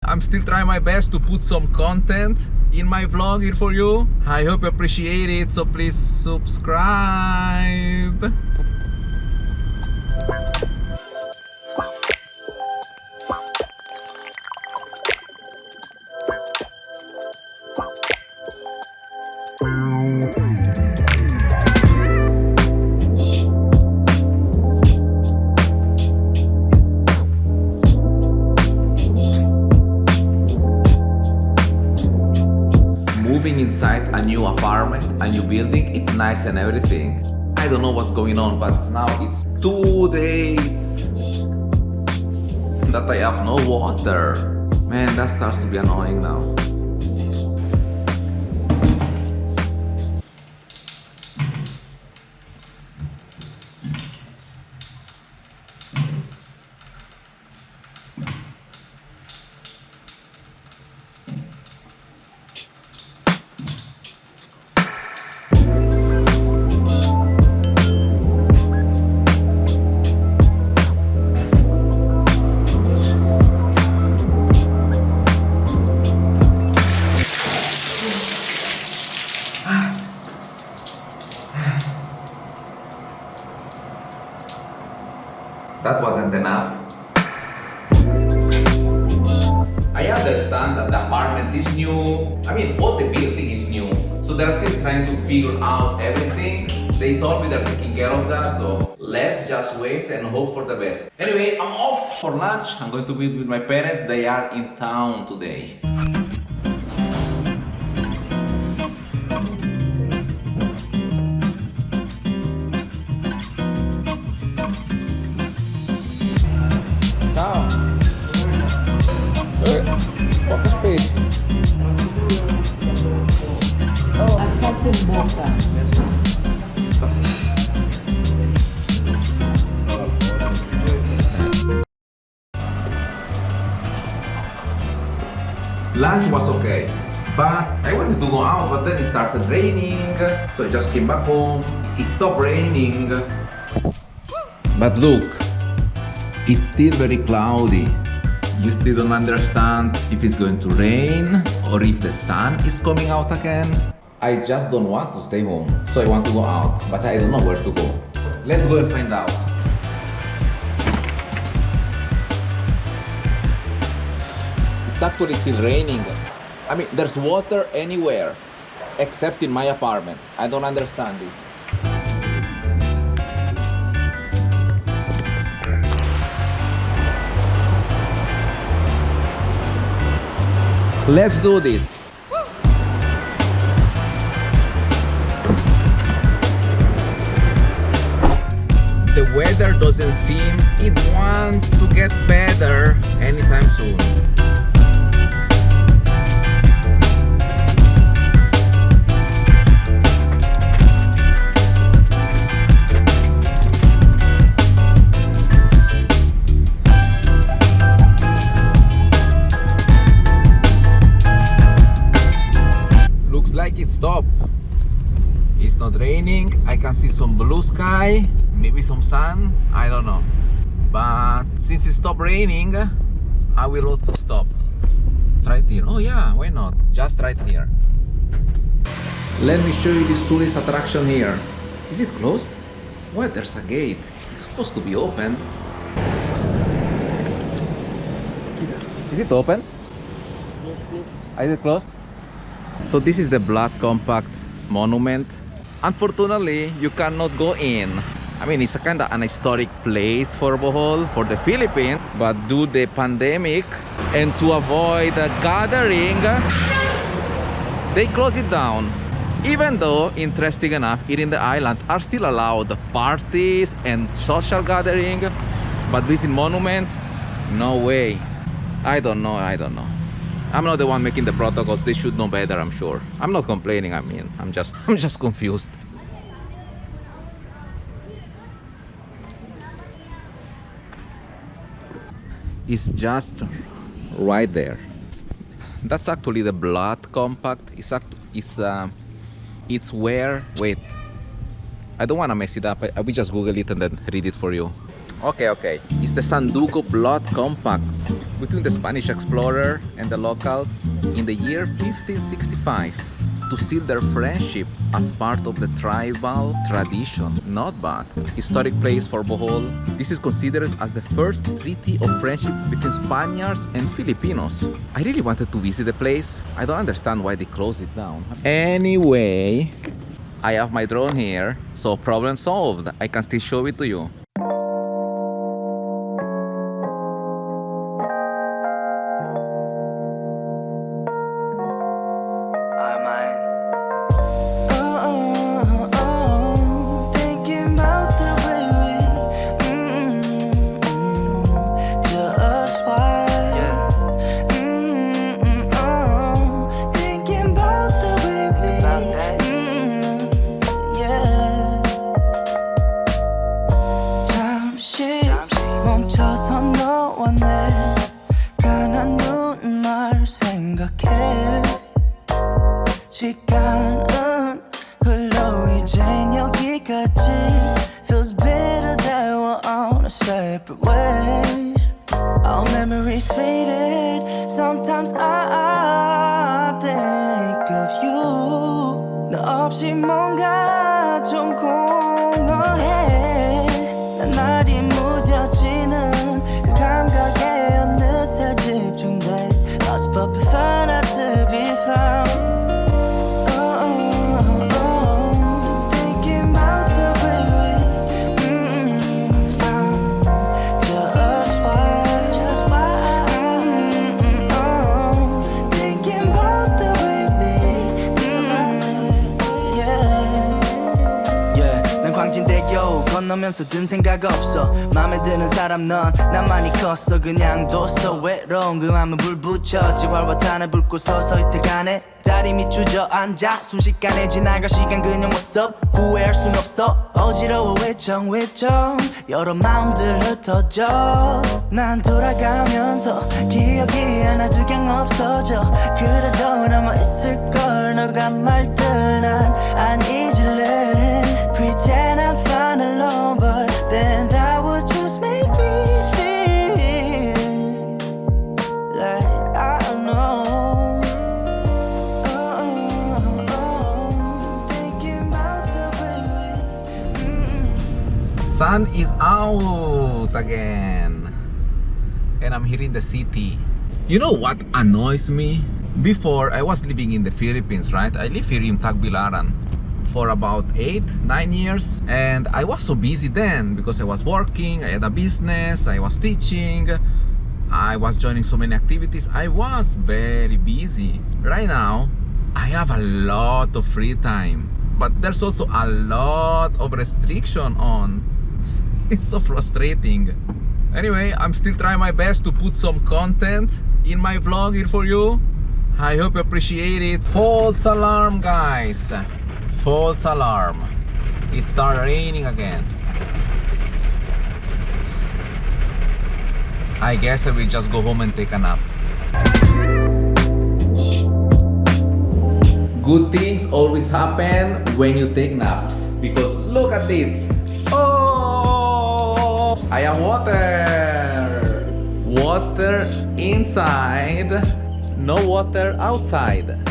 I'm still trying my best to put some content in my vlog here for you. I hope you appreciate it, so please subscribe. Moving inside a new apartment, a new building, it's nice and everything. I don't know what's going on, but now it's 2 days that I have no water. Man, that starts to be annoying now. That wasn't enough. I understand that the apartment is new. I mean, all the building is new. So they're still trying to figure out everything. They told me they're taking care of that, so let's just wait and hope for the best. Anyway, I'm off for lunch. I'm going to be with my parents. They are in town today. Boca. Lunch was okay, but I wanted to go out, but then it started raining, so I just came back home. It stopped raining, but look, it's still very cloudy. You still don't understand if it's going to rain or if the sun is coming out again. I just don't want to stay home, so I want to go out, but I don't know where to go. Let's go and find out. It's actually still raining. I mean, there's water anywhere, except in my apartment. I don't understand it. Let's do this. The weather doesn't seem it wants to get better anytime soon. Looks like it stopped. It's not raining. I can see some blue sky. Maybe some sun, I don't know. But since it stopped raining, I will also stop. It's right here. Oh yeah, why not? Just right here. Let me show you this tourist attraction here. Is it closed? What? There's a gate. It's supposed to be open. Is it open? Is it closed? So this is the Blood Compact monument. Unfortunately, you cannot go in. I mean, it's a kind of an historic place for Bohol, for the Philippines, but due to the pandemic and to avoid a gathering, they close it down. Even though, interesting enough, here in the island are still allowed parties and social gathering, but visit monument, no way. I don't know. I'm not the one making the protocols. They should know better, I'm sure. I'm not complaining. I mean, I'm just confused. It's just right there. That's actually the Blood Compact. It's where, wait, I don't want to mess it up. I will just Google it and then read it for you. Okay. It's the Sandugo Blood Compact between the Spanish explorer and the locals in the year 1565 to seal their friendship as part of the tribal tradition. Not bad. Historic place for Bohol. This is considered as the first treaty of friendship between Spaniards and Filipinos. I really wanted to visit the place. I don't understand why they closed it down. Anyway, I have my drone here, so problem solved. I can still show it to you. 시간은 흘러 이젠 여기까지 Feels bitter that we're on a separate ways Our memories faded Sometimes I think of you 너 없이 뭔가 좀 공허해 난 날이 무뎌지는 그 감각에 어느새 집중돼 Lost but prefer not to be found 건너면서 든 생각 없어 맘에 드는 사람 넌 나만이 컸어 그냥 뒀어 외로운 그 맘은 불 붙여 지활화탄을 붉고 서서히 태가네 다리 밑 주저앉아 순식간에 지나가 시간 그냥 what's up 후회할 순 없어 어지러워 외청 여러 마음들 흩어져 난 돌아가면서 기억이 하나 두 경 없어져 그래도 남아있을걸 너가 말들 난 안 잊을래 Pretend I'm fine alone but then that would just make me feel like I don't know thinking about the way we Sun is out again and I'm here in the city. You know what annoys me? Before I was living in the Philippines, right? I live here in Tagbilaran for about 8-9 years and I was so busy then because I was working, I had a business, I was teaching, I was joining so many activities. I was very busy. Right now I have a lot of free time but there's also a lot of restriction on. It's so frustrating. Anyway, I'm still trying my best to put some content in my vlog here for you. I hope you appreciate it. False alarm, guys. False alarm. It started raining again. I guess I will just go home and take a nap. Good things always happen when you take naps. Because look at this. Oh! I have water. Water inside. No water outside.